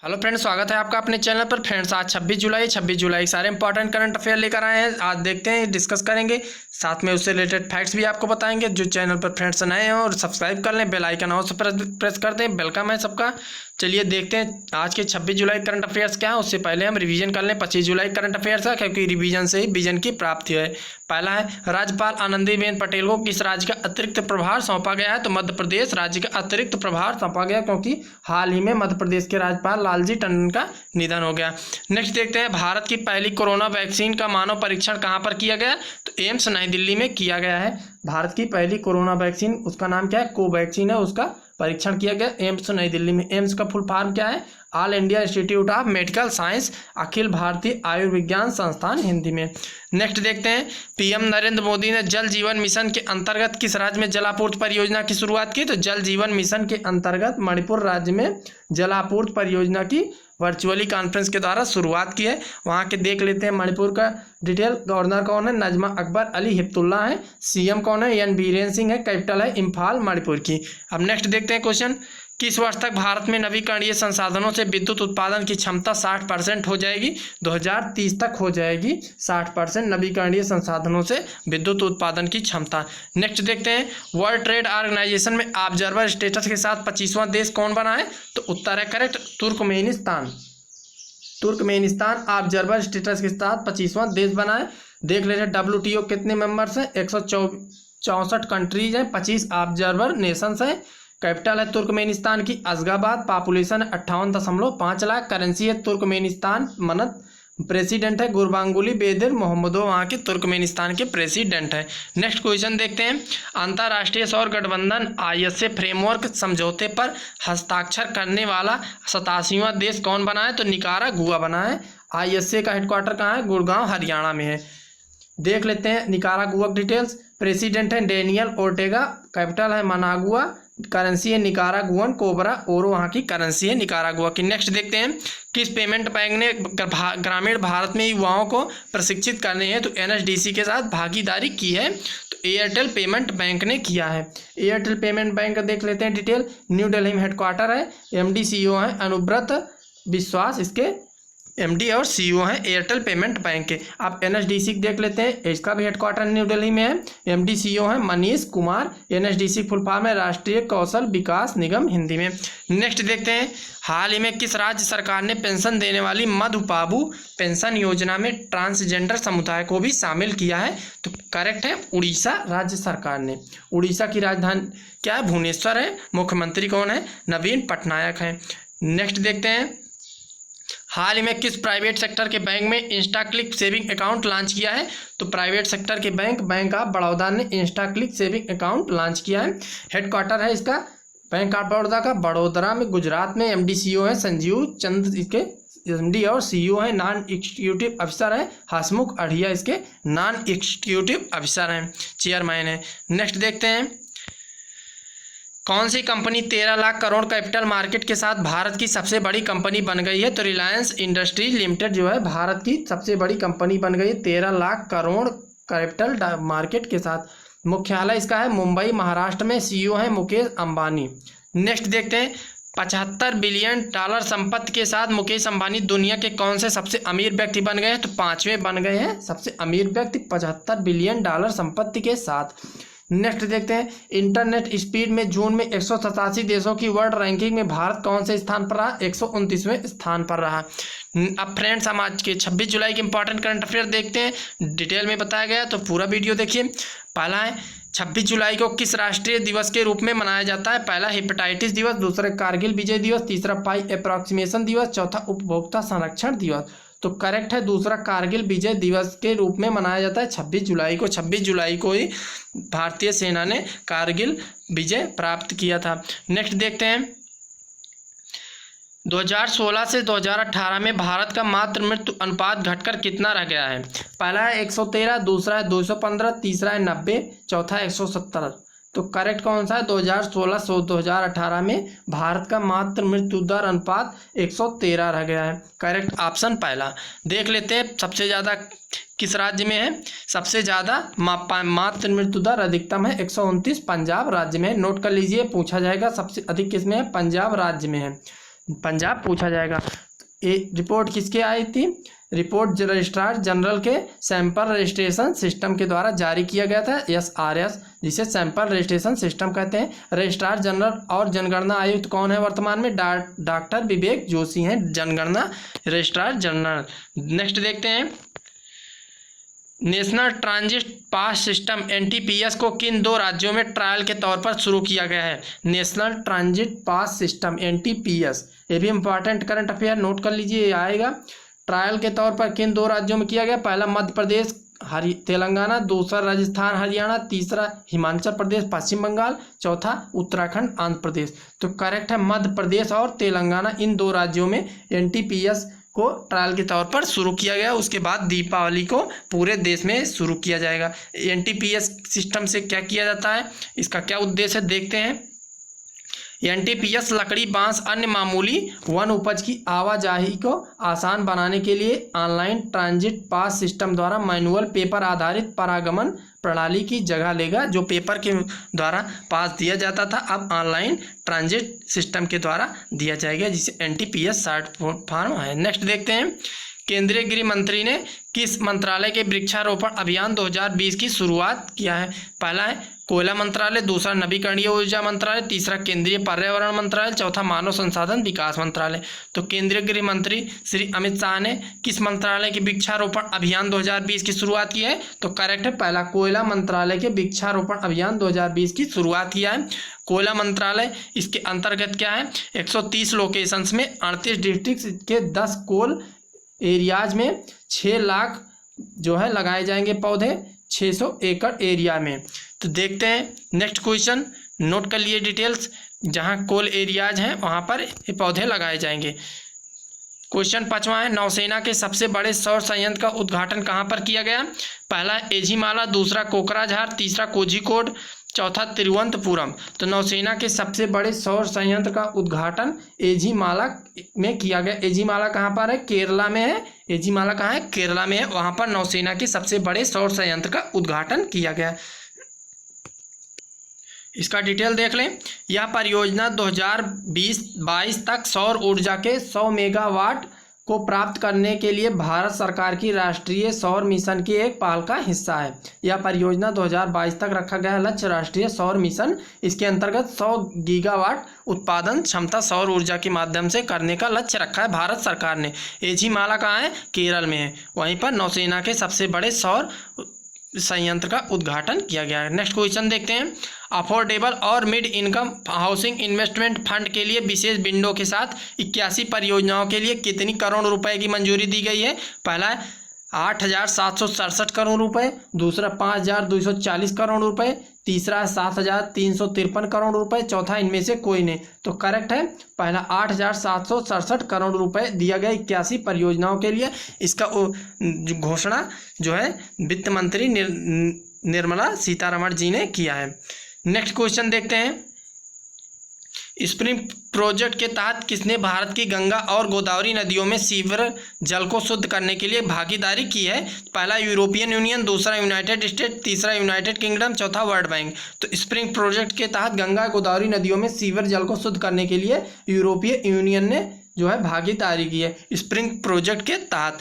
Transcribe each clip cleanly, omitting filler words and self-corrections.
Hello friends, स्वागत है आपका अपने चैनल पर। फ्रेंड्स, आज 26 जुलाई सारे इंपॉर्टेंट करंट अफेयर लेकर आए हैं। आज देखते हैं, डिस्कस करेंगे, साथ में उससे रिलेटेड फैक्ट्स भी आपको बताएंगे। जो चैनल पर फ्रेंड्स नए हैं और सब्सक्राइब कर लें, बेल आइकन और प्रेस कर दें। वेलकम है सबका। चलिए देखते हैं आज के 26 जुलाई करंट अफेयर्स क्या है। उससे पहले हम रिवीजन कर लें 25 जुलाई करंट अफेयर्स का, क्योंकि रिवीजन से ही विजन की प्राप्ति है। पहला है, राज्यपाल आनंदीबेन पटेल को किस राज्य का अतिरिक्त प्रभार सौंपा गया है? तो मध्य प्रदेश राज्य का अतिरिक्त प्रभार सौंपा गया, क्योंकि हाल ही में मध्य प्रदेश के राज्यपाल लालजी टंडन का निधन हो गया। नेक्स्ट देखते हैं, भारत की पहली कोरोना वैक्सीन का मानव परीक्षण कहाँ पर किया गया? तो एम्स नई दिल्ली में किया गया है। भारत की पहली कोरोना वैक्सीन, उसका नाम क्या है? कोवैक्सीन है। उसका परीक्षण किया गया एम्स नई दिल्ली में। एम्स का फुल फॉर्म क्या है? All India Institute of Medical Science, अखिल भारतीय आयुर्विज्ञान संस्थान हिंदी में। नेक्स्ट देखते हैं, पीएम नरेंद्र मोदी ने जल जीवन मिशन के अंतर्गत किस राज्य में जलापूर्ति परियोजना की शुरुआत की? तो जल जीवन मिशन के अंतर्गत मणिपुर राज्य में जलापूर्ति परियोजना की वर्चुअली कॉन्फ्रेंस के द्वारा शुरुआत की है। वहाँ के देख लेते हैं मणिपुर का डिटेल। गवर्नर कौन है? नजमा अकबर अली हिप्तुल्ला है। सीएम कौन है? एन बीरेन सिंह है। कैपिटल है इम्फाल, मणिपुर की। अब नेक्स्ट देखते हैं क्वेश्चन, किस वर्ष तक भारत में नवीकरणीय संसाधनों से विद्युत उत्पादन की क्षमता 60% हो जाएगी? 2030 तक हो जाएगी 60% नवीकरणीय संसाधनों से विद्युत उत्पादन की क्षमता। नेक्स्ट देखते हैं, वर्ल्ड ट्रेड ऑर्गेनाइजेशन में ऑब्जर्वर स्टेटस के साथ 25वां देश कौन बना है? तो उत्तर है correct, Turkmenistan. Turkmenistan observer status के साथ 25वां देश बना है। देख लेते हैं WTO कितने मेंबर्स हैं? 164 कंट्रीज हैं, 25 ऑब्जर्वर नेशंस हैं। कैपिटल है तुर्कमेनिस्तान की अशगाबाद। पॉपुलेशन 58.5 लाख। करेंसी है तुर्कमेनिस्तान मनत। प्रेसिडेंट है गुरबांगुली बेदिर मोहम्मदो, वहाँ के तुर्कमेनिस्तान के प्रेसिडेंट है। नेक्स्ट क्वेश्चन देखते हैं, अंतर्राष्ट्रीय सौर गठबंधन ISA फ्रेमवर्क समझौते पर हस्ताक्षर करने वाला 87वां देश कौन बना है? तो निकारागुआ बना है। ISA का हेडक्वार्टर कहाँ है? गुड़गांव, हरियाणा में है। देख लेते हैं निकारागुआ डिटेल्स। प्रेसिडेंट है डेनियल ओर्टेगा। कैपिटल है मनागुआ। करेंसी है निकारागुअन कोबरा और वहाँ की करेंसी है निकारागुआ की। नेक्स्ट देखते हैं, किस पेमेंट बैंक ने ग्रामीण भारत में युवाओं को प्रशिक्षित करने हैं तो NSDC के साथ भागीदारी की है? तो एयरटेल पेमेंट बैंक ने किया है। एयरटेल पेमेंट बैंक का देख लेते हैं डिटेल। न्यू दिल्ली में हेडक्वार्टर है। MD CEO है अनुव्रत विश्वास, इसके MD और CEO हैं एयरटेल पेमेंट बैंक के। आप NSDC देख लेते हैं, इसका भी हेडक्वार्टर न्यू दिल्ली में है। MD CEO हैं Manish Kumar. NSDC full form है राष्ट्रीय कौशल विकास निगम, हिंदी में। नेक्स्ट देखते हैं, हाल ही में किस राज्य सरकार ने पेंशन देने वाली मधुबाबू पेंशन योजना में ट्रांसजेंडर समुदाय को भी शामिल किया है? तो करेक्ट है उड़ीसा राज्य सरकार ने। उड़ीसा की राजधानी क्या है? भुवनेश्वर है। मुख्यमंत्री कौन है? नवीन पटनायक हैं। नेक्स्ट देखते हैं, हाल ही में किस प्राइवेट सेक्टर के बैंक में इंस्टाक्लिक सेविंग अकाउंट लॉन्च किया है? तो प्राइवेट सेक्टर के बैंक ऑफ बड़ौदा ने इंस्टाक्लिक सेविंग अकाउंट लॉन्च किया है। हेडक्वार्टर है इसका बैंक ऑफ बड़ौदा का बड़ोदरा में, गुजरात में। MD CEO है संजीव चंद, इसके MD और CEO है। नॉन एग्जीक्यूटिव ऑफिसर है हसमुख अढ़िया, इसके नॉन एग्जीक्यूटिव ऑफिसर हैं, चेयरमैन है। नेक्स्ट देखते हैं, कौन सी company 13 lakh crore capital market के साथ भारत की सबसे बड़ी कंपनी बन गई है? तो रिलायंस इंडस्ट्रीज लिमिटेड जो है भारत की सबसे बड़ी कंपनी बन गई है 13 लाख करोड़ कैपिटल मार्केट के साथ। मुख्यालय इसका है मुंबई, महाराष्ट्र में। CEO है मुकेश अंबानी। नेक्स्ट देखते हैं, 75 बिलियन डॉलर संपत्ति के साथ मुकेश अंबानी दुनिया के कौन से सबसे अमीर व्यक्ति बन गए हैं? तो 5वें बन गए हैं सबसे अमीर व्यक्ति 75 बिलियन डॉलर संपत्ति के साथ। नेक्स्ट देखते हैं, इंटरनेट स्पीड में जून में 187 देशों की वर्ल्ड रैंकिंग में भारत कौन से स्थान पर रहा? 129वें स्थान पर रहा। अब फ्रेंड्स, हम आज के 26 जुलाई के इंपॉर्टेंट करंट अफेयर देखते हैं, डिटेल में बताया गया, तो पूरा वीडियो देखिए। पहला है, 26 जुलाई को किस राष्ट्रीय दिवस के रूप में मनाया जाता है? पहला हेपेटाइटिस दिवस, दूसरा कारगिल विजय दिवस, तीसरा पाई अप्रॉक्सीमेशन दिवस, चौथा उपभोक्ता संरक्षण दिवस। तो करेक्ट है दूसरा, कारगिल विजय दिवस के रूप में मनाया जाता है 26 जुलाई को। 26 जुलाई को ही भारतीय सेना ने कारगिल विजय प्राप्त किया था। नेक्स्ट देखते हैं, 2016 से 2018 में भारत का मातृ मृत्यु अनुपात घटकर कितना रह गया है? पहला है 113, दूसरा है 215, तीसरा है 90, चौथा है 170। तो करेक्ट कौन सा है? 2016 से 2018 में भारत का मातृ मृत्यु दर अनुपात 113 रह गया है। करेक्ट ऑप्शन पहला। देख लेते हैं सबसे ज़्यादा किस राज्य में है? सबसे ज़्यादा मातृ मृत्यु दर अधिकतम है 129 पंजाब राज्य में। नोट कर लीजिए, पूछा जाएगा सबसे अधिक किस में है? पंजाब राज्य में है। पंजाब पूछा जाएगा। ये रिपोर्ट किसके आई थी? रिपोर्ट रजिस्ट्रार जनरल के सैंपल रजिस्ट्रेशन सिस्टम के द्वारा जारी किया गया था, SRS, जिसे सैंपल रजिस्ट्रेशन सिस्टम कहते हैं। रजिस्ट्रार जनरल और जनगणना आयुक्त कौन है वर्तमान में? डॉक्टर विवेक जोशी हैं जनगणना रजिस्ट्रार जनरल। नेक्स्ट देखते हैं, national transit pass system NTPS को किन 2 राज्यों में ट्रायल के तौर पर शुरू किया गया है? National transit pass system NTPS, ये भी इंपॉर्टेंट करंट अफेयर नोट कर लीजिए, ये आएगा। ट्रायल के तौर पर किन 2 राज्यों में किया गया? पहला मध्य प्रदेश तेलंगाना, दूसरा राजस्थान हरियाणा, तीसरा हिमाचल प्रदेश पश्चिम बंगाल, चौथा उत्तराखंड आंध्र प्रदेश। तो करेक्ट है मध्य प्रदेश और तेलंगाना, इन 2 राज्यों में NTPS को ट्रायल के तौर पर शुरू किया गया। उसके बाद दीपावली को पूरे देश में शुरू किया जाएगा। NTPS सिस्टम से क्या किया जाता है, इसका क्या उद्देश्य है देखते हैं। NTPS लकड़ी, बांस, अन्य मामूली वन उपज की आवाजाही को आसान बनाने के लिए ऑनलाइन ट्रांजिट पास सिस्टम द्वारा मैनुअल पेपर आधारित परागमन प्रणाली की जगह लेगा। जो पेपर के द्वारा पास दिया जाता था अब ऑनलाइन ट्रांजिट सिस्टम के द्वारा दिया जाएगा, जिसे NTPS शॉर्ट फॉर्म है। नेक्स्ट देखते हैं, केंद्रीय गृह मंत्री ने किस मंत्रालय के वृक्षारोपण अभियान 2020 की शुरुआत किया है? पहला है कोयला मंत्रालय, दूसरा नवीकरणीय ऊर्जा मंत्रालय, तीसरा केंद्रीय पर्यावरण मंत्रालय, चौथा मानव संसाधन विकास मंत्रालय। तो केंद्रीय गृह मंत्री श्री अमित शाह ने किस मंत्रालय के वृक्षारोपण अभियान 2020 की शुरुआत की है? तो करेक्ट है पहला, कोयला मंत्रालय के वृक्षारोपण अभियान 2020 की शुरुआत किया है। कोयला मंत्रालय, इसके अंतर्गत क्या है, 130 लोकेशंस में 38 डिस्ट्रिक्ट के 10 कोल एरियाज में 6 लाख जो है लगाए जाएंगे पौधे 600 एकड़ एरिया में। तो देखते हैं नेक्स्ट क्वेश्चन, नोट कर लिए डिटेल्स, जहां कोल एरियाज हैं वहां पर ये पौधे लगाए जाएंगे। क्वेश्चन 5वां है, नौसेना के सबसे बड़े सौर संयंत्र का उद्घाटन कहां पर किया गया? पहला एझिमाला, दूसरा कोकराझार, तीसरा कोझिकोड, चौथा तिरुवनंतपुरम। तो नौसेना के सबसे बड़े सौर संयंत्र का उद्घाटन एझिमाला में किया गया। एझिमाला कहाँ पर है? केरला में है। एझिमाला कहाँ है? केरला में है। वहां पर नौसेना के सबसे बड़े सौर संयंत्र का उद्घाटन किया गया। इसका डिटेल देख लें। यह परियोजना 2020-22 तक सौर ऊर्जा के 100 मेगावाट को प्राप्त करने के लिए भारत सरकार की राष्ट्रीय सौर मिशन की एक पहल का हिस्सा है। यह परियोजना 2022 तक रखा गया लक्ष्य राष्ट्रीय सौर मिशन, इसके अंतर्गत 100 गीगावाट उत्पादन क्षमता सौर ऊर्जा के माध्यम से करने का लक्ष्य रखा है भारत सरकार ने। एझिमाला कहाँ है? केरल में है। वहीं पर नौसेना के सबसे बड़े सौर संयंत्र का उद्घाटन किया गया है। नेक्स्ट क्वेश्चन देखते हैं, अफोर्डेबल और mid income housing investment fund के लिए विशेष विंडो के साथ 81 परियोजनाओं के लिए कितनी करोड़ रुपए की मंजूरी दी गई है? पहला है 8,767 करोड़ रुपए, दूसरा 5,240 करोड़ रुपए, तीसरा 7,353 करोड़ रुपए, चौथा इनमें से कोई नहीं। तो करेक्ट है पहला 8,767 करोड़ रुपए दिया गया 81 परियोजनाओं के लिए। इसका घोषणा जो है वित्त मंत्री निर्मला सीतारमण जी ने किया है। नेक्स्ट क्वेश्चन देखते हैं, स्प्रिंग प्रोजेक्ट के तहत किसने भारत की गंगा और गोदावरी नदियों में सीवर जल को शुद्ध करने के लिए भागीदारी की है? पहला यूरोपियन यूनियन, दूसरा यूनाइटेड स्टेट, तीसरा यूनाइटेड किंगडम, चौथा वर्ल्ड बैंक। तो स्प्रिंग प्रोजेक्ट के तहत गंगा गोदावरी नदियों में सीवर जल को शुद्ध करने के लिए यूरोपीय यूनियन ने जो है भागीदारी की है स्प्रिंग प्रोजेक्ट के तहत।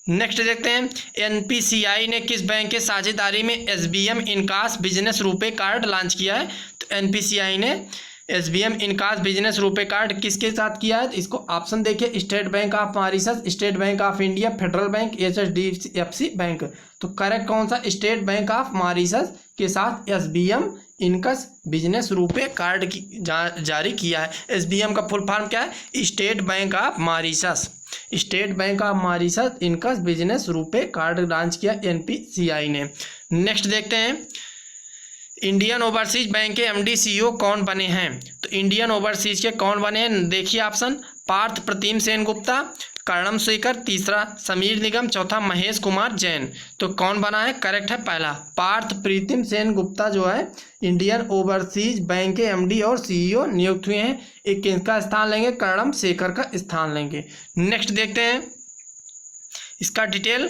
नेक्स्ट देखते हैं, NPCI ने किस बैंक के साझेदारी में SBM इनकास बिजनेस रुपे कार्ड लॉन्च किया है? तो NPCI ने SBM इनकास बिजनेस रुपे कार्ड किसके साथ किया है? इसको ऑप्शन देखिए, State Bank of Mauritius, State Bank of India, Federal Bank, HDFC bank. तो करेक्ट कौन सा? स्टेट बैंक ऑफ मॉरिशस के साथ SBM इनकस बिजनेस रुपे कार्ड की जारी किया है। SBM का फुल फॉर्म क्या है? State Bank of Mauritius. State Bank of Mauritius incus business RuPay card launch किया NPCI ने। नेक्स्ट देखते हैं, इंडियन ओवरसीज बैंक के MD CEO कौन बने हैं? तो इंडियन ओवरसीज के कौन बने हैं? देखिए ऑप्शन, पार्थ प्रतिम सेनगुप्ता, कर्णम शेखर, तीसरा समीर निगम, चौथा महेश कुमार जैन। तो कौन बना है? करेक्ट है पहला, पार्थ प्रीतिम सेनगुप्ता जो है इंडियन ओवरसीज बैंक के MD और CEO नियुक्त हुए हैं। एक किसका स्थान लेंगे? कर्णम शेखर का स्थान लेंगे। नेक्स्ट देखते हैं इसका डिटेल।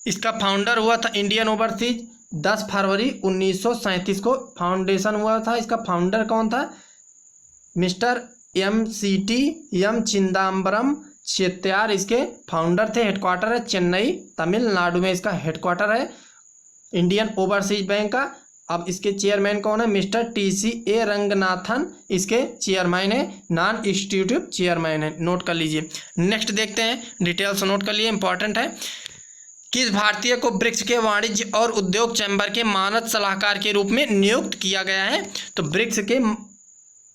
इसका फाउंडर हुआ था इंडियन ओवरसीज 10 फरवरी 1937 को फाउंडेशन हुआ था। इसका फाउंडर कौन था? मिस्टर एम चिदम्बरम चेट्टियार इसके फाउंडर थे। हेडक्वार्टर है चेन्नई तमिलनाडु में इसका हेडक्वार्टर है इंडियन ओवरसीज बैंक का। अब इसके चेयरमैन कौन है? मिस्टर TCA रंगनाथन इसके चेयरमैन है, नॉन एग्जीक्यूटिव चेयरमैन है, नोट कर लीजिए। नेक्स्ट देखते हैं, डिटेल्स नोट कर लिए, इंपॉर्टेंट है। किस भारतीय को ब्रिक्स के वाणिज्य और उद्योग चैम्बर के मानद सलाहकार के रूप में नियुक्त किया गया है? तो ब्रिक्स के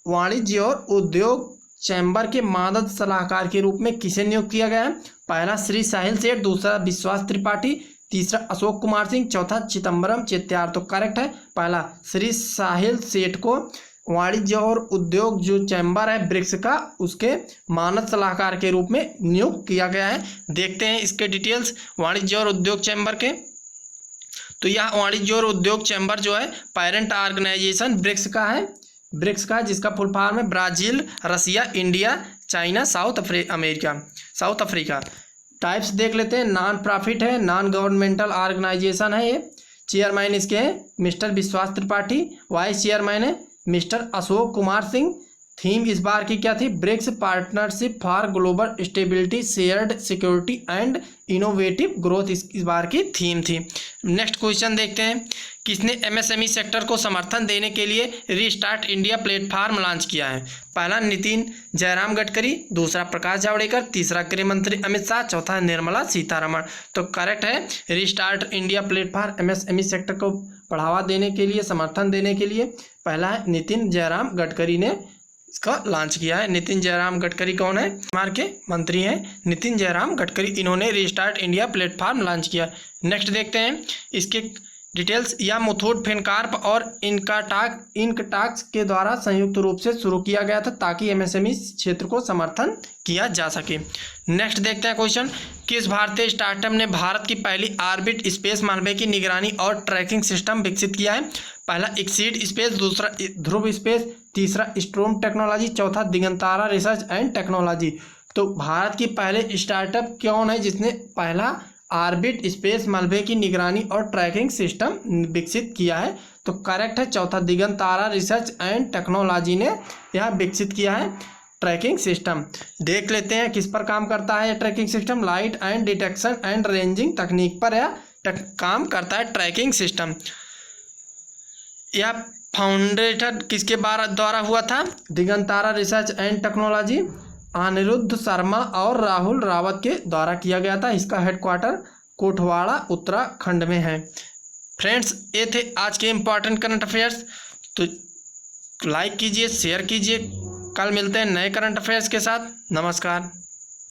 वाणिज्य और उद्योग चैम्बर के मानद सलाहकार के रूप में किसे नियुक्त किया गया है? पहला श्री साहिल सेठ, दूसरा विश्वास त्रिपाठी, तीसरा अशोक कुमार सिंह, चौथा चिदम्बरम चेट्टियार। तो करेक्ट है पहला, श्री साहिल सेठ को वाणिज्य और उद्योग जो चैम्बर है ब्रिक्स का, उसके मानद सलाहकार के रूप में नियुक्त किया गया है। देखते हैं इसके डिटेल्स वाणिज्य और उद्योग चैम्बर के। तो यह वाणिज्य और उद्योग चैम्बर जो है पेरेंट ऑर्गेनाइजेशन ब्रिक्स का है, ब्रिक्स का जिसका फुल फॉर्म है Brazil, Russia, India, China, South Africa. Types देख लेते हैं। नॉन प्रॉफिट है, नॉन गवर्नमेंटल ऑर्गेनाइजेशन है ये। चेयरमैन इसके हैं mister Vishwas Tripathi, vice chairman है मिस्टर अशोक कुमार सिंह। थीम इस बार की क्या थी? BRICS partnership for global stability, shared security and innovative growth इस बार की थीम थी। नेक्स्ट क्वेश्चन देखते हैं, किसने MSME सेक्टर को समर्थन देने के लिए रीस्टार्ट इंडिया प्लेटफॉर्म लॉन्च किया है? पहला नितिन जयराम गडकरी, दूसरा प्रकाश जावड़ेकर, तीसरा गृह मंत्री अमित शाह, चौथा निर्मला सीतारमण। तो करेक्ट है restart India platform MSME sector को बढ़ावा देने के लिए, समर्थन देने के लिए पहला है नितिन जयराम गडकरी ने इसका लॉन्च किया है। नितिन जयराम गडकरी कौन है? हमारे के मंत्री हैं नितिन जयराम गडकरी, इन्होंने रीस्टार्ट इंडिया प्लेटफॉर्म लॉन्च किया। नेक्स्ट देखते हैं इसके डिटेल्स। यह मुथूट फिनकॉर्प और इनकटाक्स के द्वारा संयुक्त रूप से शुरू किया गया था ताकि MSME क्षेत्र को समर्थन किया जा सके। नेक्स्ट देखते हैं क्वेश्चन, किस भारतीय स्टार्टअप ने भारत की पहली ऑर्बिट स्पेस मलबे की निगरानी और ट्रैकिंग सिस्टम विकसित किया है? पहला एक्सीड स्पेस, दूसरा ध्रुव स्पेस, तीसरा स्ट्रोम टेक्नोलॉजी, चौथा दिगंतारा रिसर्च एंड टेक्नोलॉजी। तो भारत की पहले स्टार्टअप कौन है जिसने पहला ऑर्बिट स्पेस मलबे की निगरानी और ट्रैकिंग सिस्टम विकसित किया है? तो करेक्ट है चौथा, दिगंतारा रिसर्च एंड टेक्नोलॉजी ने यह विकसित किया है ट्रैकिंग सिस्टम। देख लेते हैं किस पर काम करता है यह tracking system. Light and detection and ranging तकनीक पर यह काम करता है ट्रैकिंग सिस्टम। यह फाउंडेशन किसके द्वारा हुआ था? Digantara research and technology Anirudh Sharma और राहुल रावत के द्वारा किया गया था। इसका हेडक्वार्टर कोटवाड़ा उत्तराखंड में है। फ्रेंड्स, ये थे आज के इम्पॉर्टेंट करंट अफेयर्स। तो लाइक कीजिए, शेयर कीजिए। कल मिलते हैं नए करंट अफेयर्स के साथ। नमस्कार।